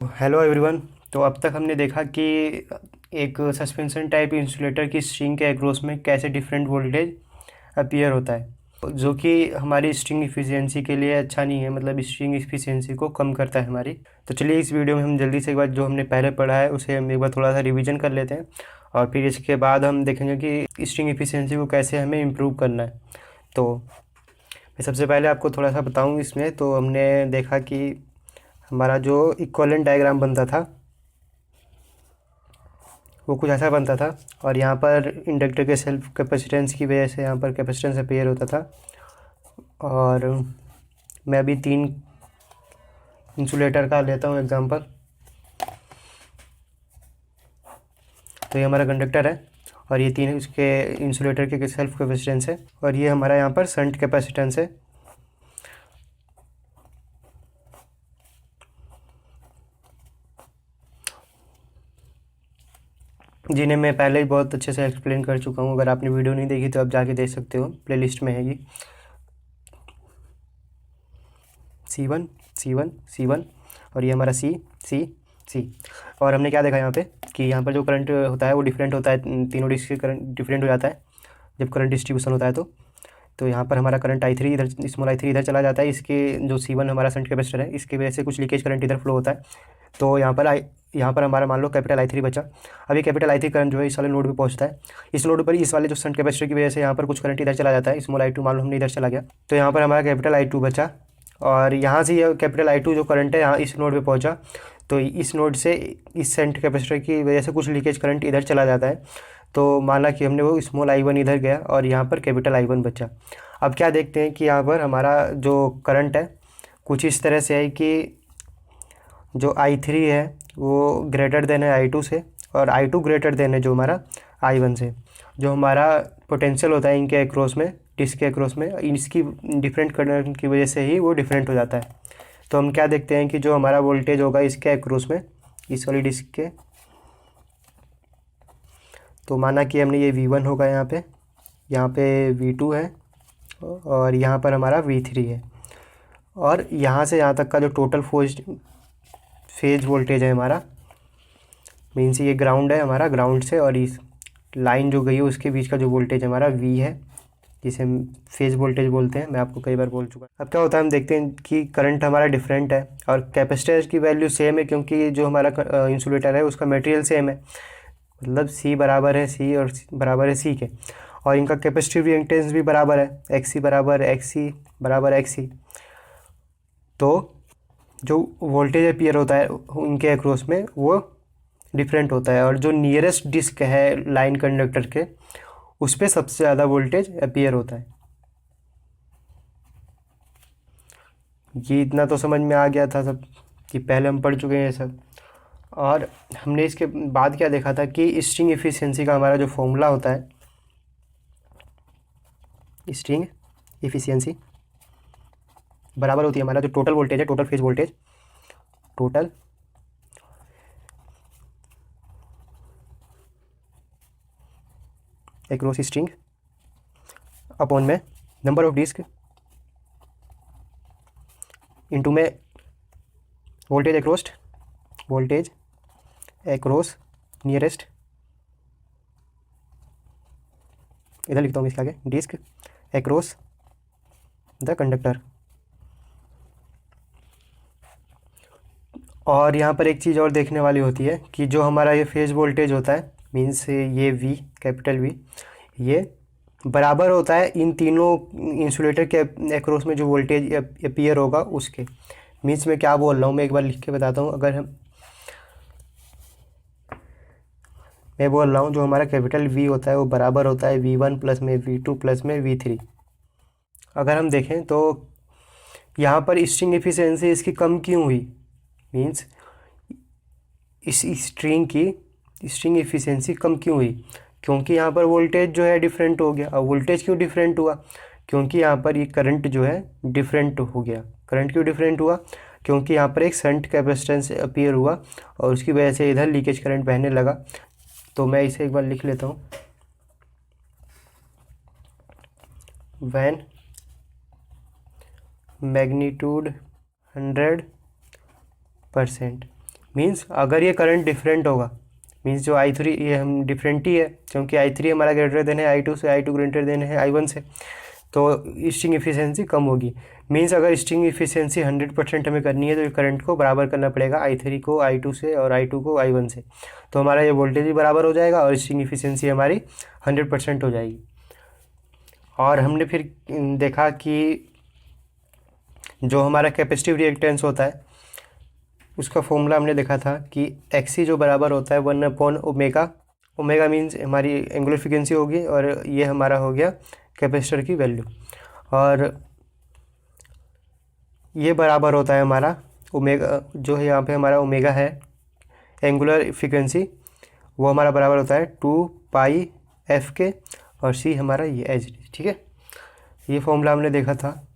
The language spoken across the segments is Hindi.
Hello everyone. तो अब तक हमने देखा कि एक सस्पेंशन टाइप इंसुलेटर की स्ट्रिंग के एक्रॉस में कैसे डिफरेंट वोल्टेज अपीयर होता है, जो कि हमारी स्ट्रिंग इफिशियंसी के लिए अच्छा नहीं है, मतलब स्ट्रिंग इफिशियंसी को कम करता है हमारी। तो चलिए इस वीडियो में हम जल्दी से एक बार जो हमने पहले पढ़ा है उसे हम एक बार थोड़ा सा रिवीजन कर लेते हैं, और फिर इसके बाद हम देखेंगे कि स्ट्रिंग इफिशियंसी को कैसे हमें इम्प्रूव करना है। तो मैं सबसे पहले आपको थोड़ा सा बताऊँ इसमें। तो हमने देखा कि हमारा जो इक्विवेलेंट डायग्राम बनता था वो कुछ ऐसा बनता था, और यहाँ पर इंडक्टर के सेल्फ कैपेसिटेंस की वजह से यहाँ पर कैपेसिटेंस अपीयर होता था। और मैं अभी 3 इंसुलेटर का लेता हूँ एग्जांपल। तो ये हमारा कंडक्टर है, और ये 3 उसके इंसुलेटर के सेल्फ कैपेसिटेंस है, और ये हमारा यहाँ पर शंट कैपेसिटेंस है। जिन्हें मैं पहले ही बहुत अच्छे से एक्सप्लेन कर चुका हूँ। अगर आपने वीडियो नहीं देखी तो आप जाके देख सकते हो, प्लेलिस्ट में है ये। C1 C1 C1, और ये हमारा C। और हमने क्या देखा यहाँ पे कि यहाँ पर जो करंट होता है वो डिफरेंट होता है, तीनों डिस्क के करंट डिफरेंट हो जाता है जब करंट डिस्ट्रीब्यूशन होता है। तो यहाँ पर हमारा करंट I3 इधर, स्मॉल I3 इधर चला जाता है। इसके जो C1 हमारा शंट कैपेसिटर है, इसकी वजह से कुछ लीकेज करंट इधर फ्लो होता है। तो यहाँ पर हमारा मान लो कैपिटल I3 बचा। अब ये कैपिटल I3 करंट जो है इस वाले नोड पे पहुँचता है। इस नोड पर इस वाले जो शंट कैपेसिटर की वजह से यहाँ पर कुछ करंट इधर चला जाता है, स्मॉल I2 मान लो हमने इधर चला गया। तो यहाँ पर हमारा कैपिटल I2 बचा, और यहाँ से ये कैपिटल I2 जो करंट है यहाँ इस नोड पे पहुँचा। तो इस नोड से इस शंट कैपेसिटर की वजह से कुछ लीकेज करंट इधर चला जाता है। तो माना कि हमने वो स्मॉल I1 इधर गया और यहाँ पर कैपिटल I1 बचा। अब क्या देखते हैं कि यहाँ पर हमारा जो करंट है कुछ इस तरह से है कि जो I3 है वो ग्रेटर देन है I2 से, और I2 ग्रेटर देन है जो हमारा I1 से। जो हमारा पोटेंशियल होता है इनके अक्रॉस में, डिस्क के अक्रॉस में, इसकी डिफरेंट करंट की वजह से ही वो डिफरेंट हो जाता है। तो हम क्या देखते हैं कि जो हमारा वोल्टेज होगा इसके अक्रॉस में, इस वाली डिस्क के, तो माना कि हमने ये V1 होगा यहाँ पे V2 है, और यहाँ पर हमारा V3 है। और यहाँ से यहाँ तक का जो टोटल फेज वोल्टेज है हमारा, मीन्स ये ग्राउंड है हमारा, ग्राउंड से और इस लाइन जो गई है उसके बीच का जो वोल्टेज हमारा V है, जिसे हम फेज वोल्टेज बोलते हैं। मैं आपको कई बार बोल चुका। अब क्या होता है, हम देखते हैं कि करंट हमारा डिफरेंट है और कैपेसिटर की वैल्यू सेम है, क्योंकि जो हमारा इंसुलेटर है उसका मटेरियल सेम है। मतलब C बराबर है C और बराबर है C के, और इनका कैपेसिटिव रिएक्टेंस भी बराबर है, XC बराबर XC बराबर XC। तो जो वोल्टेज अपीयर होता है उनके अक्रॉस में वो डिफरेंट होता है, और जो नियरेस्ट डिस्क है लाइन कंडक्टर के उस पर सबसे ज़्यादा वोल्टेज अपीयर होता है। ये इतना तो समझ में आ गया था सब, कि पहले हम पढ़ चुके हैं ये सब। और हमने इसके बाद क्या देखा था कि स्ट्रिंग एफिशिएंसी का हमारा जो फॉर्मूला होता है, स्ट्रिंग एफिशिएंसी बराबर होती है हमारा जो टोटल वोल्टेज है, total phase voltage, total across string upon में नंबर ऑफ डिस्क इनटू में वोल्टेज एक्रॉस नियरेस्ट, इधर लिखता हूँ इसके आगे, डिस्क एक्रॉस द कंडक्टर। और यहाँ पर एक चीज़ और देखने वाली होती है कि जो हमारा ये फेज वोल्टेज होता है, मीन्स ये V, कैपिटल V, ये बराबर होता है इन तीनों इंसुलेटर के एक्रॉस में जो वोल्टेज अपीयर होगा उसके। मीन्स मैं क्या बोल रहा हूँ, मैं एक बार लिख के बताता हूँ। मैं बोल रहा हूँ जो हमारा कैपिटल V होता है वो बराबर होता है V1 प्लस में V2 प्लस में V3। अगर हम देखें तो यहाँ पर स्ट्रिंग एफिशिएंसी इसकी कम क्यों हुई, मीन्स इस स्ट्रिंग एफिशिएंसी कम क्यों हुई, क्योंकि यहाँ पर वोल्टेज जो है डिफरेंट हो गया। अब वोल्टेज क्यों डिफरेंट हुआ, क्योंकि यहाँ पर ये करंट जो है डिफरेंट हो गया। करंट क्यों डिफरेंट हुआ, क्योंकि यहाँ पर एक शंट कैपेसिटेंस अपीयर हुआ और उसकी वजह से इधर लीकेज करंट बहने लगा। तो मैं इसे एक बार लिख लेता हूँ, वैन मैग्नीट्यूड 100%, मीन्स अगर ये करंट डिफरेंट होगा, मीन्स जो I3 ये हम डिफरेंट ही है, क्योंकि I3 हमारा ग्रेटर देन है I2 से, I2 ग्रेटर देन है I1 से, तो स्ट्रिंग इफिशियंसी कम होगी। मीन्स अगर स्ट्रिंग इफिशियंसी 100% हमें करनी है तो करंट को बराबर करना पड़ेगा I3 को I2 से और I2 को I1 से, तो हमारा ये वोल्टेज भी बराबर हो जाएगा और स्ट्रिंग इफिशियंसी हमारी 100% हो जाएगी। और हमने फिर देखा कि जो हमारा कैपेसिटिव रिएक्टेंस होता है उसका फॉर्मूला हमने देखा था कि XC जो बराबर होता है 1/ओमेगा। ओमेगा मीन्स हमारी एंगुलर फ्रीक्वेंसी होगी और ये हमारा हो गया कैपेसिटर की वैल्यू, और ये बराबर होता है हमारा ओमेगा, जो है यहाँ पे हमारा ओमेगा है एंगुलर फ्रीक्वेंसी, वो हमारा बराबर होता है 2πf के, और C हमारा ये H, ठीक है। ये फॉर्मूला हमने देखा था।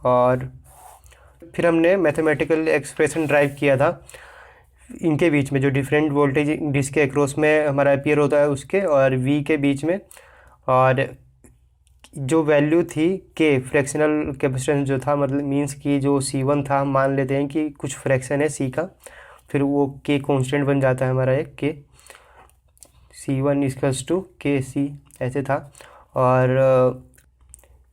और फिर हमने मैथमेटिकल एक्सप्रेशन ड्राइव किया था इनके बीच में, जो डिफरेंट वोल्टेज जिसके अक्रॉस में हमारा अपीयर होता है उसके और V के बीच में, और जो वैल्यू थी के फ्रैक्शनल कैपेसिटेंस जो था, मतलब मींस कि जो C1 था, हम मान लेते हैं कि कुछ फ्रैक्शन है C का, फिर वो के कांस्टेंट बन जाता है हमारा एक के, C1 इक्वल्स टू के C ऐसे था। और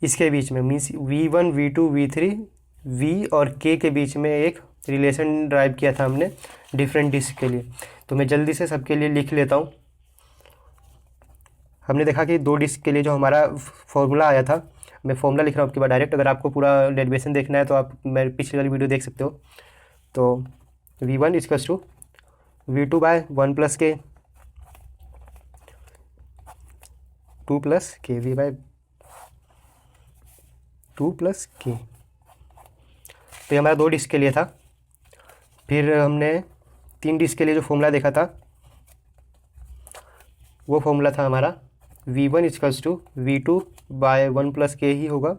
इसके बीच में means V1 V2 V3 V और K के बीच में एक रिलेशन ड्राइव किया था हमने डिफरेंट डिस्क के लिए। तो मैं जल्दी से सबके लिए लिख लेता हूँ। हमने देखा कि 2 डिस्क के लिए जो हमारा फॉर्मूला आया था, मैं फॉर्मूला लिख रहा हूँ आपके बाद डायरेक्ट, अगर आपको पूरा डेरिवेशन देखना है तो आप मेरे पिछली वाली वीडियो देख सकते हो। तो V1 equals to V2 bye 1 plus के 2 प्लस के V बाय 2 प्लस के। तो ये हमारा 2 डिस्क के लिए था। फिर हमने 3 डिस्क के लिए जो फॉर्मूला देखा था वो फॉर्मूला था हमारा V1 equals to V2 bye 1 plus के ही होगा।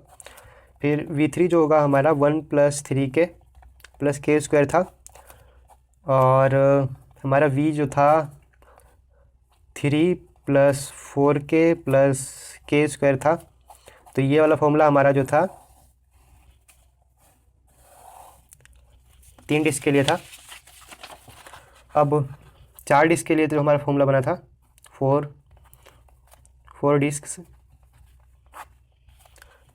फिर V3 जो होगा हमारा 1 प्लस 3 के प्लस के स्क्वायर था, और हमारा V जो था 3 प्लस 4 के प्लस के स्क्वायर था। तो ये वाला फॉर्मूला हमारा जो था 3 डिस्क के लिए था। अब 4 डिस्क के लिए तो हमारा फॉर्मूला बना था 4 डिस्क,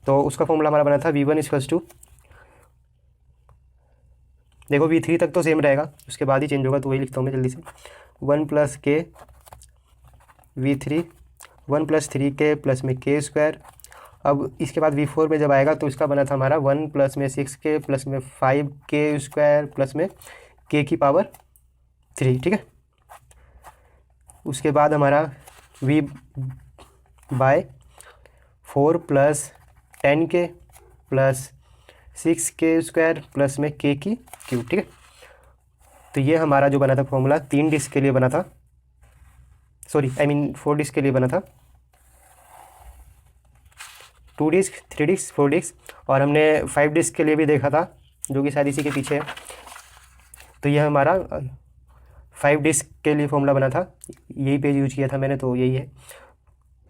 तो उसका फॉर्मूला हमारा बना था V1 इक्वल्स टू, देखो V3 तक तो सेम रहेगा, उसके बाद ही चेंज होगा, तो वही लिखता हूँ मैं जल्दी से। 1 प्लस के V3 1 प्लस 3 के प्लस में के स्क्वायर। अब इसके बाद V4 में जब आएगा तो इसका बना था हमारा 1 प्लस में 6 के प्लस में 5 के स्क्वायर प्लस में के की पावर 3, ठीक है। उसके बाद हमारा V बाय 4 प्लस 10 के प्लस 6 के स्क्वायर प्लस में के की क्यूब, ठीक है। तो ये हमारा जो बना था फॉर्मूला 3 डिस्क के लिए बना था, 4 डिस्क के लिए बना था, 2 डिस्क 3 डिस्क 4 डिस्क, और हमने 5 डिस्क के लिए भी देखा था जो कि शायद इसी के पीछे है। तो यह हमारा 5 डिस्क के लिए फॉर्मूला बना था, यही पेज यूज किया था मैंने, तो यही है,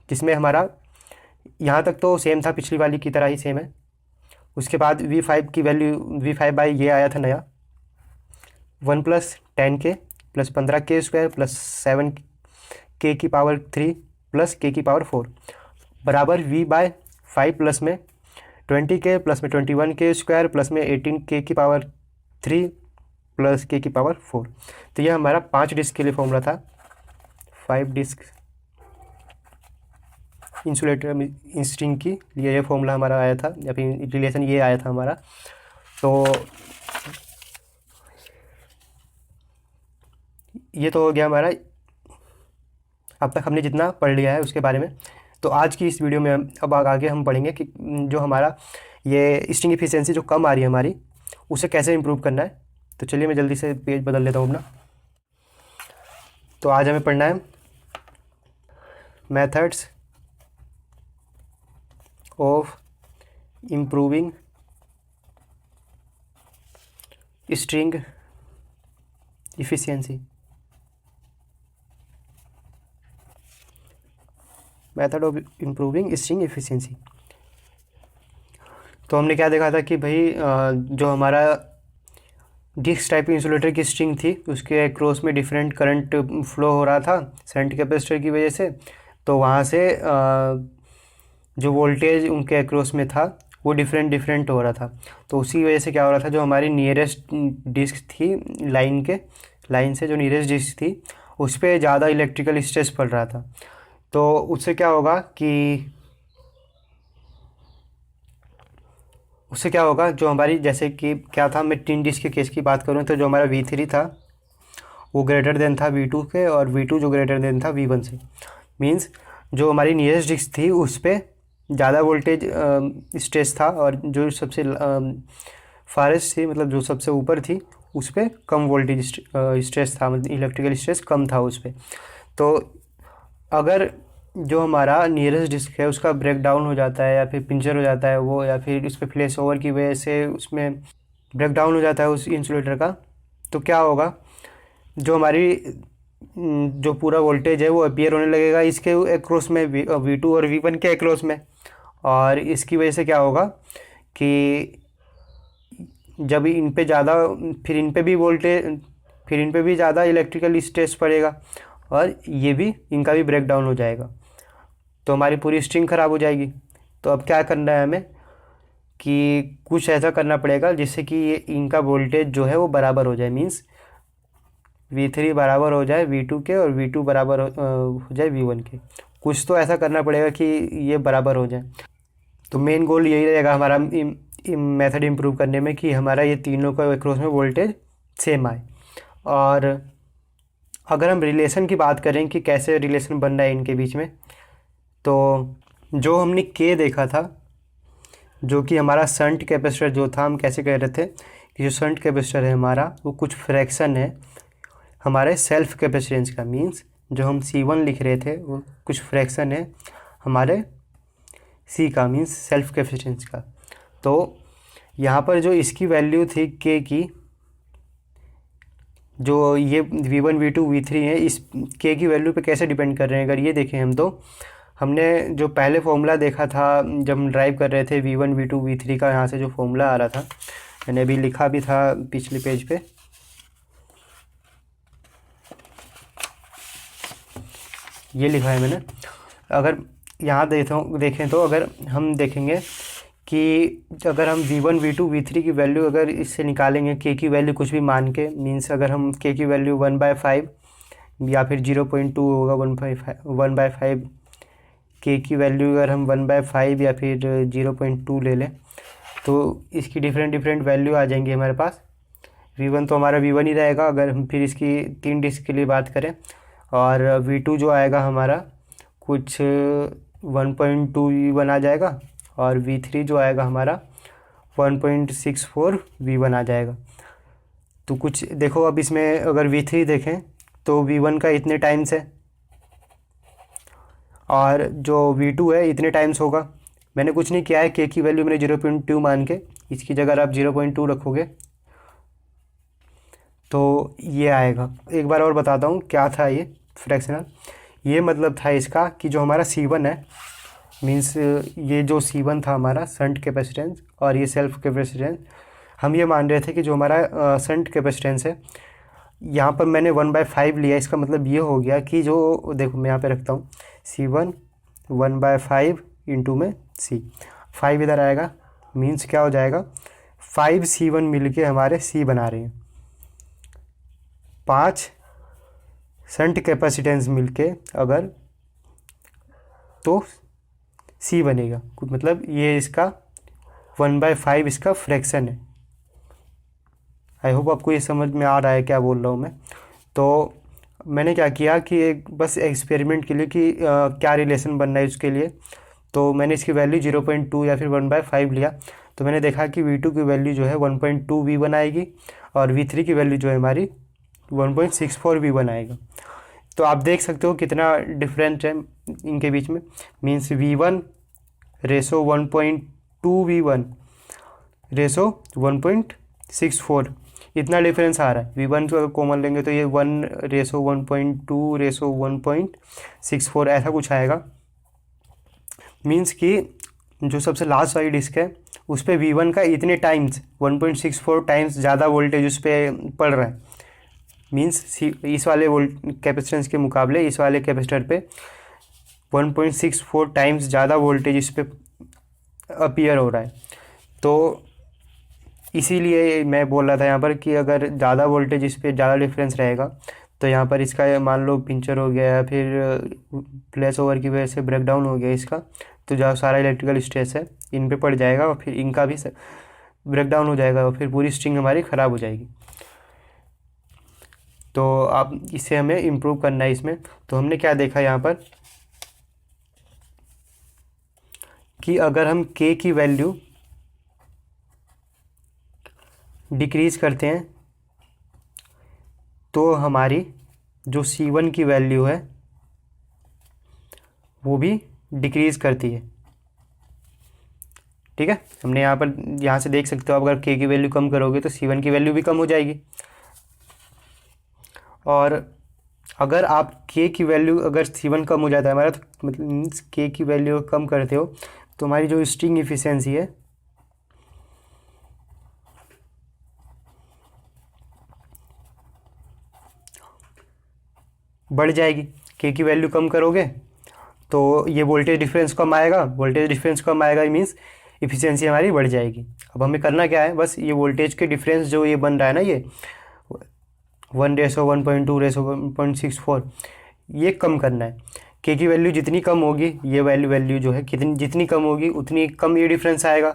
जिसमें हमारा यहाँ तक तो सेम था, पिछली वाली की तरह ही सेम है। उसके बाद V5 की वैल्यू V5 बाई ये आया था नया 1 प्लस 10 के प्लस 15 के स्क्वायर प्लस 7 के की पावर 3 प्लस के की पावर 4 बराबर V बाय 5 प्लस में 20 के प्लस में 21 के स्क्वायर प्लस में 18 के की पावर 3 प्लस के की पावर 4। तो यह हमारा 5 डिस्क के लिए फॉर्मूला था। 5 डिस्क इंसुलेटर स्ट्रिंग की लिए ये फॉर्मूला हमारा आया था, या फिर रिलेशन ये आया था हमारा। तो ये तो हो गया हमारा, अब तक हमने जितना पढ़ लिया है उसके बारे में। तो आज की इस वीडियो में अब आगे हम पढ़ेंगे कि जो हमारा ये स्ट्रिंग एफिशिएंसी जो कम आ रही है हमारी, उसे कैसे इम्प्रूव करना है। तो चलिए मैं जल्दी से पेज बदल लेता हूँ अपना। तो आज हमें पढ़ना है methods of improving string efficiency. Method of improving string efficiency. तो हमने क्या देखा था कि भाई जो हमारा डिस्क टाइप इंसुलेटर की स्ट्रिंग थी, उसके क्रॉस में डिफरेंट करंट फ्लो हो रहा था शंट कैपेसिटर की वजह से। तो वहाँ से जो वोल्टेज उनके अक्रॉस में था वो डिफरेंट डिफरेंट हो रहा था। तो उसी वजह से क्या हो रहा था, जो हमारी नियरेस्ट डिस्क थी लाइन से जो नियरेस्ट डिस्क थी उस पर ज़्यादा इलेक्ट्रिकल स्ट्रेस पड़ रहा था। तो उससे क्या होगा कि जो हमारी, जैसे कि क्या था, मैं टिन डिस्क के केस की बात करूँ तो जो हमारा V3 था वो ग्रेटर देन था V2 के, और V2 जो ग्रेटर देन था V1 से। मींस जो हमारी नियरेस्ट डिस्क थी उस पर ज़्यादा वोल्टेज स्ट्रेस था, और जो सबसे फारेस्ट थी, मतलब जो सबसे ऊपर थी, उस पर कम वोल्टेज स्ट्रेस था, मतलब इलेक्ट्रिकल स्ट्रेस कम था उस पर। तो अगर जो हमारा नियरेस्ट डिस्क है उसका ब्रेक डाउन हो जाता है या फिर पंचर हो जाता है वो, या फिर उस पर फ्लैश ओवर की वजह से उसमें ब्रेक डाउन हो जाता है उस इंसुलेटर का, तो क्या होगा, जो हमारी जो पूरा वोल्टेज है वो अपीयर होने लगेगा इसके एक्रॉस में, V2 और V1 के एक्रॉस में। और इसकी वजह से क्या होगा कि जब इन पे ज़्यादा, फिर इन पे भी वोल्टेज, फिर इन पे भी ज़्यादा इलेक्ट्रिकल स्ट्रेस पड़ेगा, और ये भी, इनका भी ब्रेक डाउन हो जाएगा, तो हमारी पूरी स्ट्रिंग ख़राब हो जाएगी। तो अब क्या करना है हमें कि कुछ ऐसा करना पड़ेगा जिससे कि ये इनका वोल्टेज जो है वो बराबर हो जाए। मीन्स V3 बराबर हो जाए V2 के, और V2 बराबर हो जाए V1 के। कुछ तो ऐसा करना पड़ेगा कि ये बराबर हो जाए। तो मेन गोल यही रहेगा हमारा मेथड इम्प्रूव करने में, कि हमारा ये तीनों का एक्रॉस में वोल्टेज सेम आए। और अगर हम रिलेशन की बात करें कि कैसे रिलेशन बन रहा है इनके बीच में, तो जो हमने के देखा था, जो कि हमारा शंट कैपेसिटर जो था, हम कैसे कह रहे थे कि जो शंट कैपेसिटर है हमारा वो कुछ फ्रैक्शन है हमारे सेल्फ कैपेसिटेंस का। मींस जो हम C1 लिख रहे थे वो कुछ फ्रैक्शन है हमारे C का, मींस सेल्फ कैपेसिटेंस का। तो यहाँ पर जो इसकी वैल्यू थी के की, जो ये V1 V2 V3 है, इस के की वैल्यू पे कैसे डिपेंड कर रहे हैं, अगर ये देखें हम, तो हमने जो पहले फॉर्मूला देखा था जब हम ड्राइव कर रहे थे V1 V2 V3 का, यहाँ से जो फॉर्मूला आ रहा था, मैंने अभी लिखा भी था पिछले पेज पे, ये लिखा है मैंने। अगर यहाँ देखें तो अगर हम देखेंगे कि अगर हम V1 V2 V3 की वैल्यू अगर इससे निकालेंगे, के की वैल्यू कुछ भी मान के, मीन्स अगर हम के की वैल्यू 1/5 या फिर 0.2 होगा, 1/5 के की वैल्यू अगर हम 1/5 या फिर 0.2 ले लें, तो इसकी डिफरेंट वैल्यू आ जाएंगी हमारे पास। V1 तो हमारा V1 ही रहेगा अगर हम फिर इसकी 3 डिस्क के लिए बात करें, और V2 जो आएगा हमारा कुछ 1.2 V1 आ जाएगा, और V3 जो आएगा हमारा 1.64 V1 आ जाएगा। तो कुछ देखो, अब इसमें अगर V3 देखें तो V1 का इतने टाइम्स है, और जो V2 है इतने टाइम्स होगा। मैंने कुछ नहीं किया है, के की वैल्यू मैंने 0.2 मान के, इसकी जगह आप 0.2 रखोगे तो ये आएगा। एक बार और बताता हूँ क्या था ये फ्रैक्शनल। ये मतलब था इसका कि जो हमारा C1 है, मीन्स ये जो C1 था हमारा शंट कैपेसिटेंस, और ये सेल्फ कैपेसिटेंस, हम ये मान रहे थे कि जो हमारा शंट कैपेसिटेंस है, यहाँ पर मैंने 1/5 लिया। इसका मतलब ये हो गया कि जो, देखो मैं यहाँ पे रखता हूँ C1 1/5 इंटू में C, 5 इधर आएगा, मीन्स क्या हो जाएगा, 5 C1 मिल के हमारे C बना रहे हैं, 5 शंट कैपेसिटेंस मिल के अगर, तो C बनेगा। मतलब ये इसका 1/5 इसका फ्रैक्शन है। आई होप आपको ये समझ में आ रहा है क्या बोल रहा हूँ मैं। तो मैंने क्या किया कि एक बस एक्सपेरिमेंट के लिए कि क्या रिलेशन बन रहा है उसके लिए, तो मैंने इसकी वैल्यू 0.2 या फिर 1/5 लिया। तो मैंने देखा कि V2 की वैल्यू जो है 1.2 V1 आएगी, और V3 की वैल्यू जो है हमारी 1.64 V1 आएगा। तो आप देख सकते हो कितना डिफरेंस है इनके बीच में। Means V1 ratio 1.2 V1 ratio 1.64, इतना डिफरेंस आ रहा है। V1 को अगर कॉमन लेंगे तो ये 1:1.2 रेशो 1.64 ऐसा कुछ आएगा। मीन्स कि जो सबसे लास्ट वाली डिस्क है उस पर V1 का इतने टाइम्स 1.64 टाइम्स ज़्यादा वोल्टेज उस पर पड़ रहा है। मीन्स इस वाले कैपेसिटेंस के मुकाबले इस वाले कैपेसिटर पे 1.64 टाइम्स ज़्यादा वोल्टेज इस पर अपीयर हो रहा है। तो इसीलिए मैं बोल रहा था यहाँ पर कि अगर ज़्यादा वोल्टेज इस पर ज़्यादा डिफरेंस रहेगा तो यहाँ पर इसका मान लो पिंचर हो गया या फिर फ्लैश ओवर की वजह से ब्रेकडाउन हो गया इसका, तो जो सारा इलेक्ट्रिकल स्ट्रेस है इन पे पड़ जाएगा और फिर इनका भी ब्रेकडाउन हो जाएगा और फिर पूरी स्ट्रिंग हमारी ख़राब हो जाएगी। तो आप इससे हमें इम्प्रूव करना है इसमें। तो हमने क्या देखा यहाँ पर कि अगर हम K की वैल्यू डिक्रीज़ करते हैं तो हमारी जो C1 की वैल्यू है वो भी डिक्रीज़ करती है। ठीक है, हमने यहाँ से देख सकते हो अगर K की वैल्यू कम करोगे तो C1 की वैल्यू भी कम हो जाएगी। और अगर आप K की वैल्यू अगर C1 कम हो जाता है हमारा, तो मतलब मीन्स K की वैल्यू कम करते हो तो हमारी जो स्ट्रिंग एफिशिएंसी है बढ़ जाएगी। K की वैल्यू कम करोगे तो ये वोल्टेज डिफरेंस कम आएगा, वोल्टेज डिफरेंस कम आएगा मीन्स एफिशिएंसी हमारी बढ़ जाएगी। अब हमें करना क्या है, बस ये वोल्टेज के डिफरेंस जो ये बन रहा है ना, ये 1:1.2 1.64 ये कम करना है। K की वैल्यू जितनी कम होगी ये वैल्यू जो है जितनी कम होगी उतनी कम ये डिफरेंस आएगा।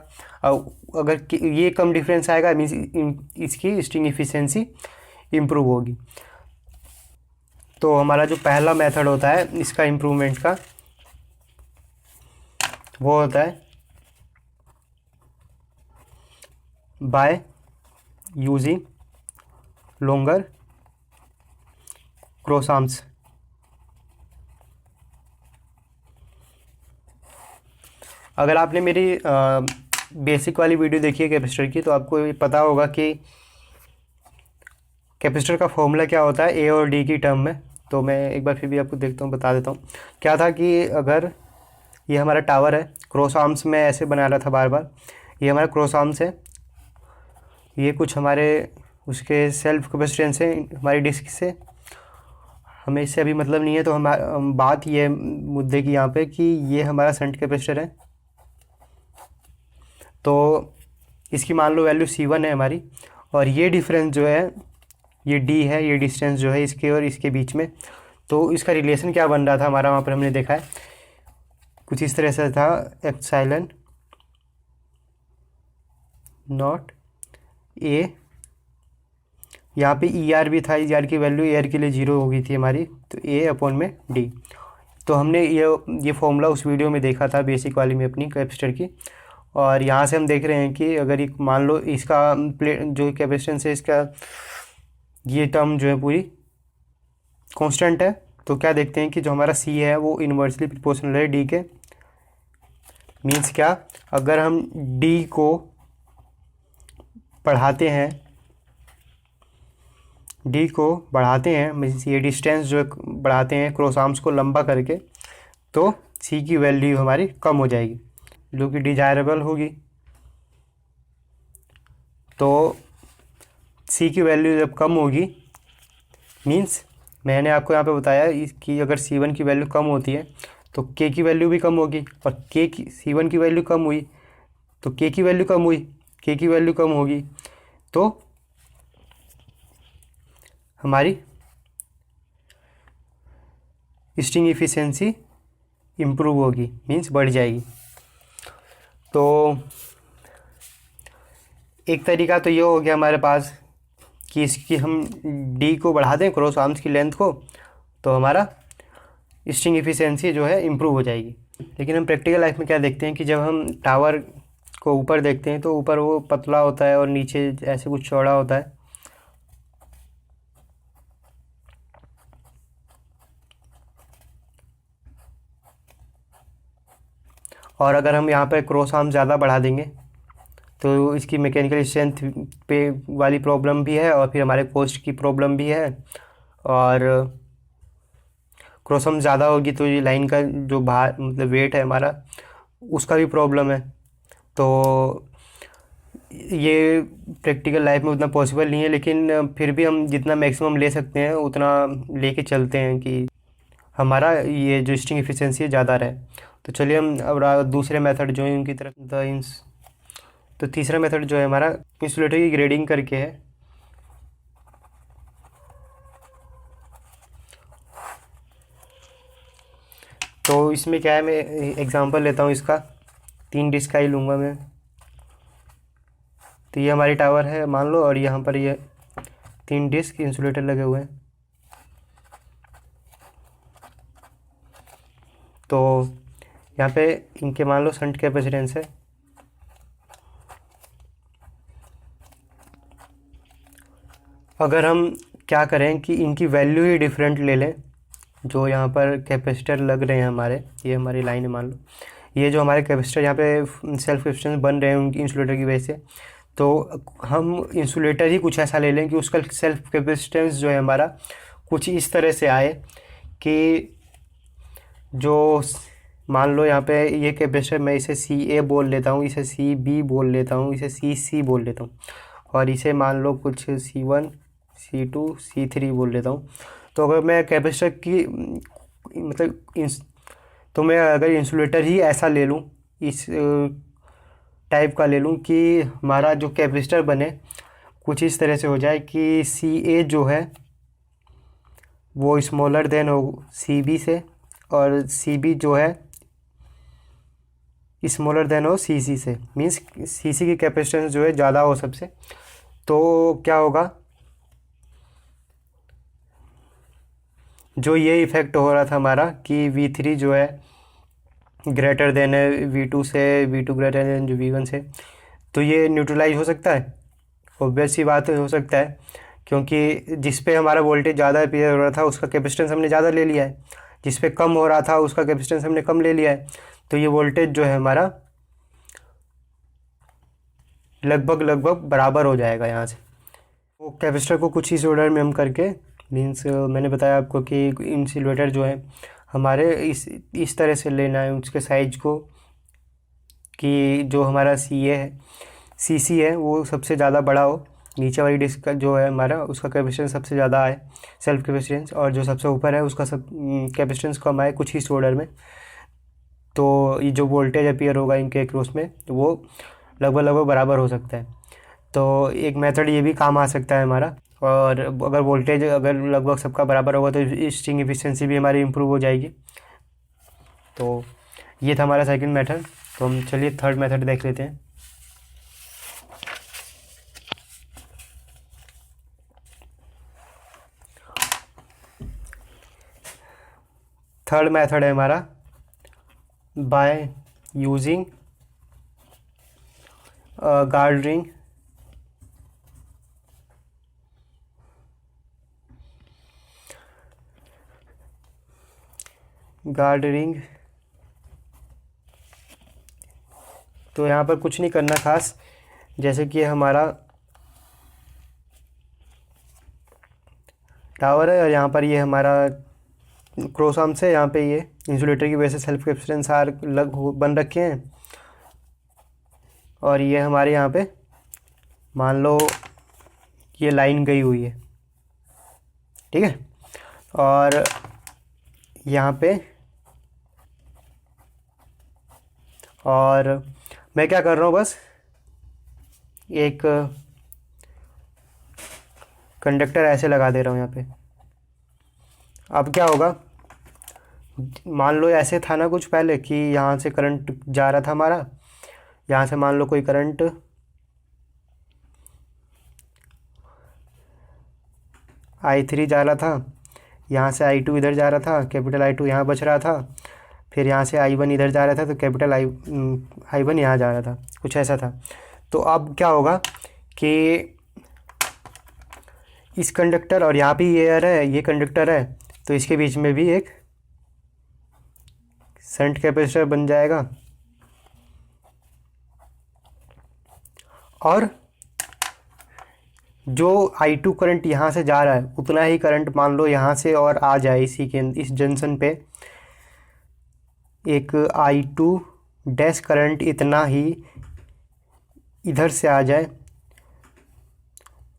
अगर ये कम डिफरेंस आएगा मीन्स इसकी स्ट्रिंग एफिशिएंसी इम्प्रूव होगी। तो हमारा जो पहला मेथड होता है इसका इम्प्रूवमेंट का वो होता है by using longer cross arms. अगर आपने मेरी बेसिक वाली वीडियो देखी है कैपेसिटर की तो आपको ये पता होगा कि कैपेसिटर का फॉर्मूला क्या होता है ए और डी की टर्म में। तो मैं एक बार फिर भी आपको बता देता हूँ। क्या था कि अगर ये हमारा टावर है, क्रॉस आर्म्स में ऐसे बना रहा था बार बार, ये हमारा क्रॉस आर्म्स है, ये कुछ हमारे उसके सेल्फ कैपेसिटेंस है हमारी डिस्क से, हमें इससे अभी मतलब नहीं है। तो हम बात ये मुद्दे की यहाँ पे कि ये हमारा शंट कैपेसिटर है, तो इसकी मान लो वैल्यू C1 है हमारी, और ये डिफरेंस जो है ये D है, ये डिस्टेंस जो है इसके और इसके बीच में। तो इसका रिलेशन क्या बन रहा था हमारा, वहाँ पर हमने देखा है कुछ इस तरह से था, एप्सिलॉन नॉट A, यहाँ पे ER भी था, ER की वैल्यू एयर के लिए 0 हो गई थी हमारी, तो A/D। तो हमने ये फॉर्मूला उस वीडियो में देखा था बेसिक वाली में अपनी कैपेसिटर की। और यहाँ से हम देख रहे हैं कि अगर एक मान लो इसका जो कैपेसिटेंस है इसका ये टर्म जो है पूरी कांस्टेंट है, तो क्या देखते हैं कि जो हमारा C है वो इन्वर्सली प्रोपोर्शनल है D के। मीन्स क्या, अगर हम D को बढ़ाते हैं, मीन्स ये डिस्टेंस जो बढ़ाते हैं क्रॉस आर्म्स को लंबा करके, तो C की वैल्यू हमारी कम हो जाएगी जो कि डिजायरेबल होगी। तो C की वैल्यू जब कम होगी मीन्स मैंने आपको यहाँ पे बताया कि अगर C1 की वैल्यू कम होती है तो K की वैल्यू भी कम होगी, और C1 की वैल्यू कम हुई तो K की वैल्यू कम हुई, K की वैल्यू कम होगी तो हमारी स्ट्रिंग एफिशिएंसी इम्प्रूव होगी, मीन्स बढ़ जाएगी। तो एक तरीका तो ये हो गया हमारे पास कि इसकी हम D को बढ़ा दें, क्रॉस आर्म्स की लेंथ को, तो हमारा स्ट्रिंग एफिशिएंसी जो है इम्प्रूव हो जाएगी। लेकिन हम प्रैक्टिकल लाइफ में क्या देखते हैं कि जब हम टावर को ऊपर देखते हैं तो ऊपर वो पतला होता है और नीचे ऐसे कुछ चौड़ा होता है। और अगर हम यहाँ पर क्रॉस आर्म ज़्यादा बढ़ा देंगे तो इसकी मैकेनिकल स्ट्रेंथ पे वाली प्रॉब्लम भी है और फिर हमारे कॉस्ट की प्रॉब्लम भी है। और क्रॉस आर्म ज़्यादा होगी तो ये लाइन का जो भार मतलब वेट है हमारा उसका भी प्रॉब्लम है। तो ये प्रैक्टिकल लाइफ में उतना पॉसिबल नहीं है, लेकिन फिर भी हम जितना मैक्सिमम ले सकते हैं उतना लेके चलते हैं कि हमारा ये जो स्टिंग एफिशिएंसी है ज़्यादा रहे। तो चलिए हम अब दूसरे मेथड जो है उनकी तरफ तो तीसरा मेथड जो है हमारा इंसुलेटर की ग्रेडिंग करके है। तो इसमें क्या है, मैं एग्जांपल लेता हूँ इसका, 3 डिश का ही लूँगा मैं। तो ये हमारी टावर है मान लो, और यहाँ पर ये 3 डिस्क इंसुलेटर लगे हुए हैं। तो यहाँ पे इनके मान लो शंट कैपेसिटेंस है। अगर हम क्या करें कि इनकी वैल्यू ही डिफरेंट ले लें, जो यहाँ पर कैपेसिटर लग रहे हैं हमारे, ये हमारी लाइन है मान लो, ये जो हमारे कैपेसिटर यहाँ पे सेल्फ कैपेसिटेंस बन रहे हैं उनकी इंसुलेटर की वजह से, तो हम इंसुलेटर ही कुछ ऐसा ले लें कि उसका सेल्फ कैपेसिटेंस जो है हमारा कुछ इस तरह से आए कि जो मान लो यहाँ पे ये कैपेसिटर मैं इसे CA बोल लेता हूँ, इसे CB बोल लेता हूँ, इसे CC बोल लेता हूँ, और इसे मान लो कुछ C1 C2 C3 बोल लेता हूँ। तो अगर मैं कैपेसिटर की मतलब तो मैं अगर इंसुलेटर ही ऐसा ले लूँ, इस टाइप का ले लूँ कि हमारा जो कैपेसिटर बने कुछ इस तरह से हो जाए कि CA जो है वो स्मॉलर देन हो CB से, और CB जो है स्मॉलर देन हो CC से, मीन्स CC की कैपेसिटेंस जो है ज़्यादा हो सबसे। तो क्या होगा, जो ये इफ़ेक्ट हो रहा था हमारा कि V3 जो है ग्रेटर देन है V2 से, V2 ग्रेटर देन जो V1 से, तो ये न्यूट्रलाइज हो सकता है। ऑब्वियस सी बात हो सकता है, क्योंकि जिस पे हमारा वोल्टेज ज़्यादा अपीयर हो रहा था उसका कैपेसिटेंस हमने ज़्यादा ले लिया है, जिस पे कम हो रहा था उसका कैपेसिटेंस हमने कम ले लिया है। तो ये वोल्टेज जो है हमारा लगभग बराबर हो जाएगा यहाँ से। वो कैपेसिटर को कुछ इस ऑर्डर में हम करके, मीन्स मैंने बताया आपको कि इंसुलेटर जो है हमारे इस तरह से लेना है उसके साइज को कि जो हमारा CA है CC है वो सबसे ज़्यादा बड़ा हो, नीचे वाली डिस्क का जो है हमारा उसका कैपेसिटेंस सबसे ज़्यादा आए सेल्फ कैपेसिटेंस, और जो सबसे ऊपर है उसका सब कैपेसिटेंस कम आए कुछ इस ऑर्डर में। तो ये जो वोल्टेज अपीयर होगा इनके क्रॉस में तो वो लगभग बराबर हो सकता है। तो एक मेथड ये भी काम आ सकता है हमारा, और अगर वोल्टेज अगर लगभग सबका बराबर होगा तो स्टिंग एफिशिएंसी भी हमारी इम्प्रूव हो जाएगी। तो ये था हमारा सेकंड मेथड। तो हम चलिए थर्ड मेथड देख लेते हैं। थर्ड मेथड है हमारा बाय यूजिंग गार्ड रिंग तो यहाँ पर कुछ नहीं करना खास, जैसे कि हमारा टावर है और यहाँ पर ये हमारा क्रॉस आर्म से यहाँ पे ये इंसुलेटर की वजह से सेल्फ कैपेसिटेंस आर बन रखे हैं, और ये हमारे यहाँ पे मान लो ये लाइन गई हुई है, ठीक है। और यहाँ पे और मैं क्या कर रहा हूँ, बस एक कंडक्टर ऐसे लगा दे रहा हूँ यहाँ पे। अब क्या होगा, मान लो ऐसे था ना कुछ पहले कि यहाँ से करंट जा रहा था हमारा, यहाँ से मान लो कोई करंट I3 जा रहा था, यहाँ से I2 इधर जा रहा था, कैपिटल I2 यहाँ बच रहा था, फिर यहाँ से I1 इधर जा रहा था तो कैपिटल I1 यहाँ जा रहा था, कुछ ऐसा था। तो अब क्या होगा कि इस कंडक्टर और यहाँ भी एयर है, ये कंडक्टर है, तो इसके बीच में भी एक शंट कैपेसिटर बन जाएगा, और जो I2 करंट यहाँ से जा रहा है उतना ही करंट मान लो यहाँ से और आ जाए इसी के इस जंक्शन पे एक I2 डैश करंट इतना ही इधर से आ जाए,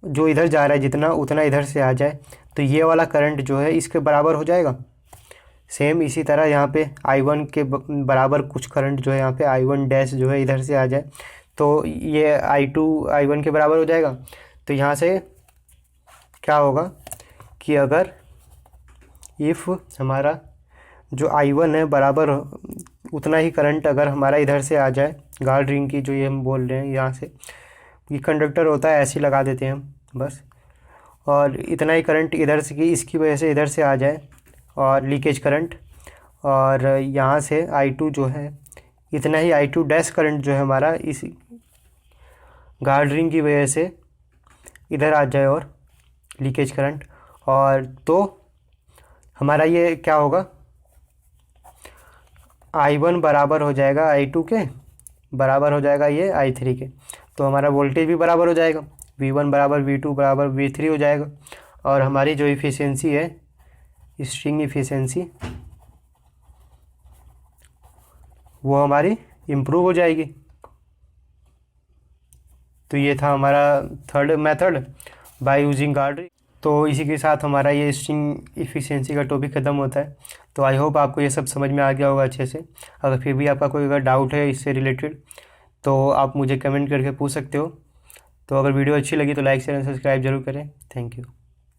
जो इधर जा रहा है जितना उतना इधर से आ जाए, तो ये वाला करंट जो है इसके बराबर हो जाएगा। सेम इसी तरह यहाँ पे I1 के बराबर कुछ करंट जो है यहाँ पे I1 डैश जो है इधर से आ जाए, तो ये I2 I1 के बराबर हो जाएगा। तो यहाँ से क्या होगा कि अगर इफ़ हमारा जो I1 है बराबर उतना ही करंट अगर हमारा इधर से आ जाए, गार्ड रिंग की जो ये हम बोल रहे हैं यहाँ से, ये कंडक्टर होता है ऐसे ही लगा देते हैं हम बस, और इतना ही करंट इधर से कि इसकी वजह से इधर से आ जाए और लीकेज करंट, और यहाँ से I2 जो है इतना ही I2 डैश करंट जो है हमारा इस गार्ड रिंग की वजह से इधर आ जाए और लीकेज करंट, और तो हमारा ये क्या होगा, I1 बराबर हो जाएगा I2 के, बराबर हो जाएगा ये I3 के। तो हमारा वोल्टेज भी बराबर हो जाएगा, V1 बराबर V2 बराबर V3 हो जाएगा, और हमारी जो इफ़िशेंसी है स्ट्रिंग इफ़िशेंसी वो हमारी इम्प्रूव हो जाएगी। तो ये था हमारा third method by using guard ring. तो इसी के साथ हमारा ये स्ट्रिंग इफ़िशेंसी का टॉपिक ख़त्म होता है। तो आई होप आपको ये सब समझ में आ गया होगा अच्छे से। अगर फिर भी आपका कोई अगर डाउट है इससे रिलेटेड तो आप मुझे कमेंट करके पूछ सकते हो। तो अगर वीडियो अच्छी लगी तो लाइक शेयर एंड सब्सक्राइब जरूर करें। Thank you.